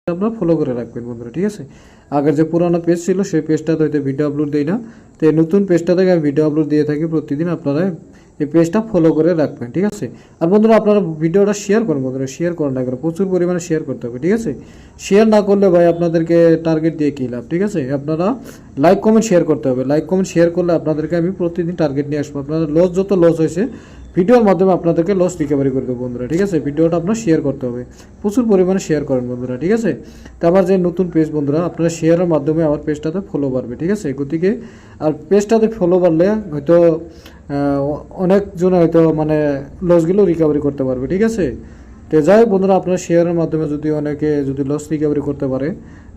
আপনারা ফলো করে রাখবেন বন্ধুরা, ঠিক আছে। আগের যে পুরানো পেজ ছিল সেই পেজটাতে হয়তো ভিডিও আপলোড দেই না, তো এই নতুন পেজটা থেকে আমি ভিডিও আপলোড দিয়ে থাকি প্রতিদিন। আপনারা এই পেজটা ফলো করে রাখবেন, ঠিক আছে। আর বন্ধুরা আপনারা ভিডিওটা শেয়ার করুন বন্ধুরা, শেয়ার করেন না করে প্রচুর পরিমাণে শেয়ার করতে হবে, ঠিক আছে। শেয়ার না করলে ভাই আপনাদেরকে টার্গেট দিয়ে কী লাভ, ঠিক আছে। আপনারা লাইক কমেন্ট শেয়ার করতে হবে, লাইক কমেন্ট শেয়ার করলে আপনাদেরকে আমি প্রতিদিন টার্গেট নিয়ে আসবো। আপনারা যত লস হয়েছে ভিডিওর মাধ্যমে আপনাদেরকে লস রিকভারি করে দেবো বন্ধুরা, ঠিক আছে। ভিডিওটা আপনার শেয়ার করতে হবে, প্রচুর পরিমাণে শেয়ার করেন বন্ধুরা, ঠিক আছে। তো আমার যে নতুন পেজ বন্ধুরা, আপনারা শেয়ারের মাধ্যমে আমার পেজটাতে ফলো বাড়বে, ঠিক আছে। গতিকে আর পেজটাতে ফলো বাড়লে হয়তো অনেকজন হয়তো মানে লসগুলো রিকভারি করতে পারবে, ঠিক আছে। তো যাই হোক বন্ধুরা, আপনারা শেয়ারের মাধ্যমে যদি অনেকে যদি লস রিকভারি করতে পারে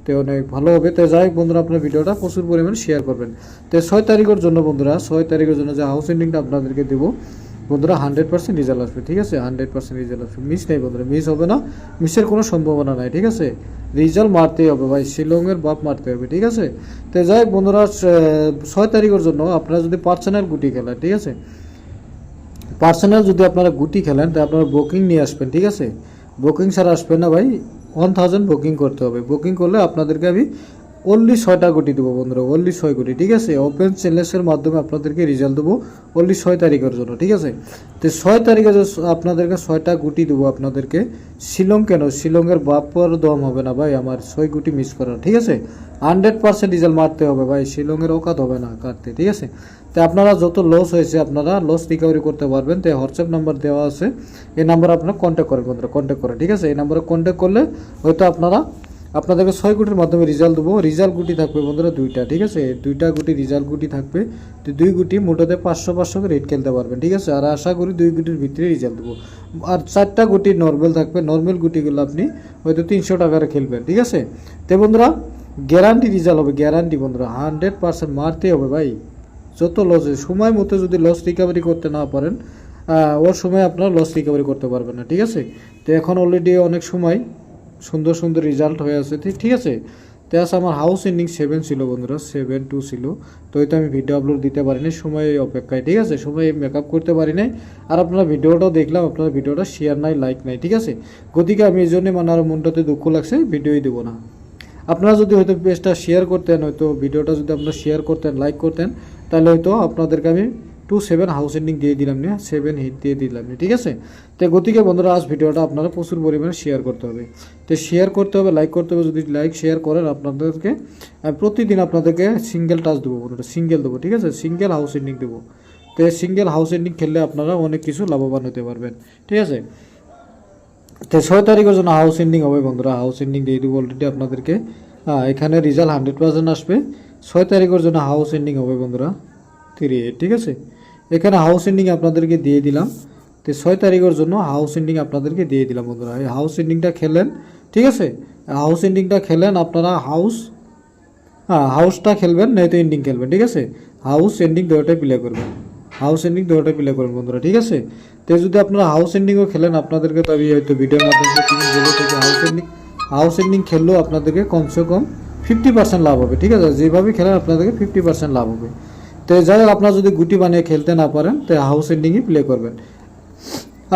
তো অনেক ভালো হবে। তো যাই হোক বন্ধুরা, আপনার ভিডিওটা প্রচুর পরিমাণে শেয়ার করবেন। তো 6 তারিখের জন্য বন্ধুরা, 6 তারিখের জন্য যে হাউস এন্ডিংটা আপনাদেরকে দেবো বন্ধুরা, 100% রেজাল্ট আসবে, ঠিক আছে। 100% রেজাল্ট আসবে, মিস নেই বন্ধুরা, মিস হবে না, মিসের কোনো সম্ভাবনা নাই, ঠিক আছে। রেজাল্ট মারতেই হবে ভাই, শিলংয়ের বাপ মারতে হবে, ঠিক আছে। তো যাই হোক বন্ধুরা, 6 তারিখের জন্য আপনারা যদি পার্সোনাল গুটি খেলেন, ঠিক আছে, পার্সোনাল যদি আপনারা গুটি খেলেন তো আপনারা বুকিং নিয়ে আসবেন, ঠিক আছে। বুকিং ছাড়া আসবেন না ভাই, 1000 বুকিং করতে হবে। বুকিং করলে আপনাদেরকে আমি অনলি 6টা গুটি দেবো বন্ধুরা, অনলি 6 গুটি, ঠিক আছে। ওপেন চ্যালেঞ্জের মাধ্যমে আপনাদেরকে রেজাল্ট দেবো অনলি 6 তারিখের জন্য, ঠিক আছে। তো 6 তারিখে আপনাদেরকে 6টা গুটি দেবো আপনাদেরকে। শিলং কেন, শিলংয়ের বাপর দম হবে না ভাই আমার 6 গুটি মিস করার, ঠিক আছে। 100% রেজাল্ট মারতে হবে ভাই, শিলংয়ের অকাত হবে না কাটতে, ঠিক আছে। তো আপনারা যত লস হয়েছে আপনারা লস রিকভারি করতে পারবেন। তো হোয়াটসঅ্যাপ নাম্বার দেওয়া আছে, এই নাম্বারে আপনারা কন্ট্যাক্ট করেন বন্ধুরা, কন্ট্যাক্ট করেন, ঠিক আছে। এই নাম্বারে কন্ট্যাক্ট করলে হয়তো আপনাদেরকে 6 গুটির মাধ্যমে রেজাল্ট দেবো। রেজাল্ট গুটি থাকবে বন্ধুরা 2টা, ঠিক আছে। 2টা গুটি রেজাল্ট গুটি থাকবে। তো 2 গুটি মোটাতে 500 করে রেট খেলতে পারবেন, ঠিক আছে। আর আশা করি 2 গুটির ভিতরে রেজাল্ট দেবো। আর 4টা গুটি নর্মাল থাকবে, নর্মাল গুটিগুলো আপনি হয়তো 300 টাকার খেলবেন, ঠিক আছে। তো বন্ধুরা গ্যারান্টি রেজাল্ট হবে, গ্যারান্টি বন্ধুরা, 100% মারতে হবে ভাই। যত লস সময় মতো যদি লস রিকভারি করতে না পারেন ওর সময় আপনারা লস রিকভারি করতে পারবেন না, ঠিক আছে। তো এখন অলরেডি অনেক সময় সুন্দর সুন্দর রেজাল্ট হয়ে আছে, ঠিক আছে। তো আছে আমার হাউস এন্ডিং 7 ছিল বন্ধুরা, 7-2 ছিল। তো হয়তো আমি ভিডিও আপলোড দিতে পারিনি সময় অপেক্ষায়, ঠিক আছে, সময় মেকআপ করতে পারি নাই। আর আপনারা ভিডিওটাও দেখলাম, আপনারা ভিডিওটা শেয়ার নাই, লাইক নাই, ঠিক আছে। গতিকে আমি এই জন্যই মানে আর মনটাতে দুঃখ লাগছে, ভিডিওই দেবো না। আপনারা যদি হয়তো পেজটা শেয়ার করতেন, হয়তো ভিডিওটা যদি আপনারা শেয়ার করতেন, লাইক করতেন, তাহলে হয়তো আপনাদেরকে আমি 2-7 হাউস এন্ডিং দিয়ে দিলাম না, 7 হিট দিয়ে দিলাম না, ঠিক আছে। তো গতিকে বন্ধুরা আজ ভিডিওটা আপনারা প্রচুর পরিমাণে শেয়ার করতে হবে। তো শেয়ার করতে হবে, লাইক করতে হবে। যদি লাইক শেয়ার করেন আপনাদেরকে আমি প্রতিদিন আপনাদেরকে সিঙ্গেল টাচ দেবো বন্ধুরা, সিঙ্গেল দেবো, ঠিক আছে। সিঙ্গেল হাউস এন্ডিং দেবো। তো এই সিঙ্গেল হাউস এন্ডিং খেললে আপনারা অনেক কিছু লাভবান হতে পারবেন, ঠিক আছে। তো 6 তারিখের জন্য হাউস এন্ডিং হবে বন্ধুরা, হাউস এন্ডিং দিয়ে দেবো অলরেডি আপনাদেরকে। এখানে রেজাল্ট 100% আসবে। 6 তারিখের জন্য হাউস এন্ডিং হবে বন্ধুরা 38, ঠিক আছে। এখানে হাউস এন্ডিং আপনাদেরকে দিয়ে দিলাম। তো 6 তারিখের জন্য হাউস এন্ডিং আপনাদেরকে দিয়ে দিলাম বন্ধুরা। এই হাউস এন্ডিংটা খেলেন, ঠিক আছে। হাউস এন্ডিংটা খেলেন আপনারা, হাউসটা খেলবেন নয়তো এন্ডিং খেলবেন, ঠিক আছে। হাউস এন্ডিং দুটোটাই প্লে করবেন, হাউস এন্ডিং দুটোটাই প্লে করবেন বন্ধুরা, ঠিক আছে। তো যদি আপনারা হাউস এন্ডিংও খেলেন আপনাদেরকে তো আমি হয়তো ভিডিওর মাধ্যমে বলে থাকি হাউস এন্ডিং খেললেও আপনাদেরকে কমসে কম 50% লাভ হবে, ঠিক আছে। যেভাবে খেলেন আপনাদেরকে 50% লাভ হবে। তো যাই হোক আপনারা যদি গুটি বানিয়ে খেলতে না পারেন তো হাউস এন্ডিংই প্লে করবেন।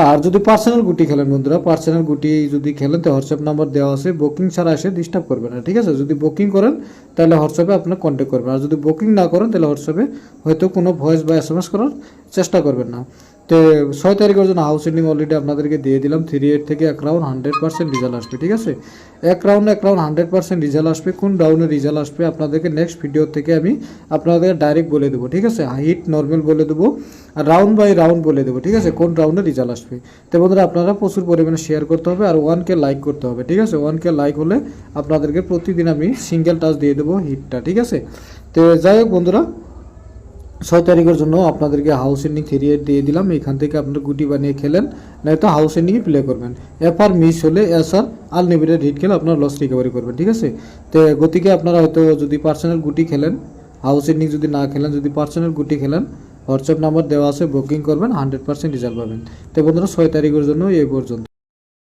আর যদি পার্সোনাল গুটি খেলেন বন্ধুরা, পার্সোনাল গুটি যদি খেলেন তো হোয়াটসঅ্যাপ নাম্বার দেওয়া আছে, বুকিং ছাড়া এসে ডিস্টার্ব করবেন না, ঠিক আছে। যদি বুকিং করেন তাহলে হোয়াটসঅ্যাপে আপনার কন্ট্যাক্ট করবেন। আর যদি বুকিং না করেন তাহলে হোয়াটসঅ্যাপে হয়তো কোনো ভয়েস বা SMS করার চেষ্টা করবেন না। তো 6 তারিখের জন্য হাউস এন্ডিং অলরেডি আপনাদেরকে দিয়ে দিলাম। 38 থেকে 1 রাউন্ড 100% রেজাল্ট আসবে, ঠিক আছে। 1 রাউন্ড 100% রেজাল্ট আসবে। কোন রাউন্ডে রেজাল্ট আসবে আপনাদেরকে নেক্সট ভিডিও থেকে আমি আপনাদেরকে ডাইরেক্ট বলে দেবো, ঠিক আছে। হিট নর্মাল বলে দেবো, আর রাউন্ড বাই রাউন্ড বলে দেবো, ঠিক আছে, কোন রাউন্ডে রেজাল্ট আসবে। তো বন্ধুরা আপনারা প্রচুর পরিমাণে শেয়ার করতে হবে আর 1K লাইক করতে হবে, ঠিক আছে। 1K লাইক হলে আপনাদেরকে প্রতিদিন আমি সিঙ্গেল টাচ দিয়ে দেবো হিটটা, ঠিক আছে। তো যাই হোক বন্ধুরা 6 তারিখের জন্য আপনাদেরকে হাউস এন্ডিং 38 দিয়ে দিলাম। এখান থেকে আপনারা গুটি বানিয়ে খেলেন, নয়তো হাউস এন্ডিংয়ে প্লে করবেন। এরপর মিস হলে এসআর আনলিমিটেড হিট খেলে আপনারা লস রিকভারি করবেন, ঠিক আছে। তো গতিকে আপনারা হয়তো যদি পার্সোনাল গুটি খেলেন, হাউস এন্ডিং যদি না খেলেন, যদি পার্সোনাল গুটি খেলেন হোয়াটসঅ্যাপ নাম্বার দেওয়া আছে, বুকিং করবেন, 100% রেজাল্ট পাবেন। তো বন্ধুরা 6 তারিখের জন্য এই পর্যন্ত।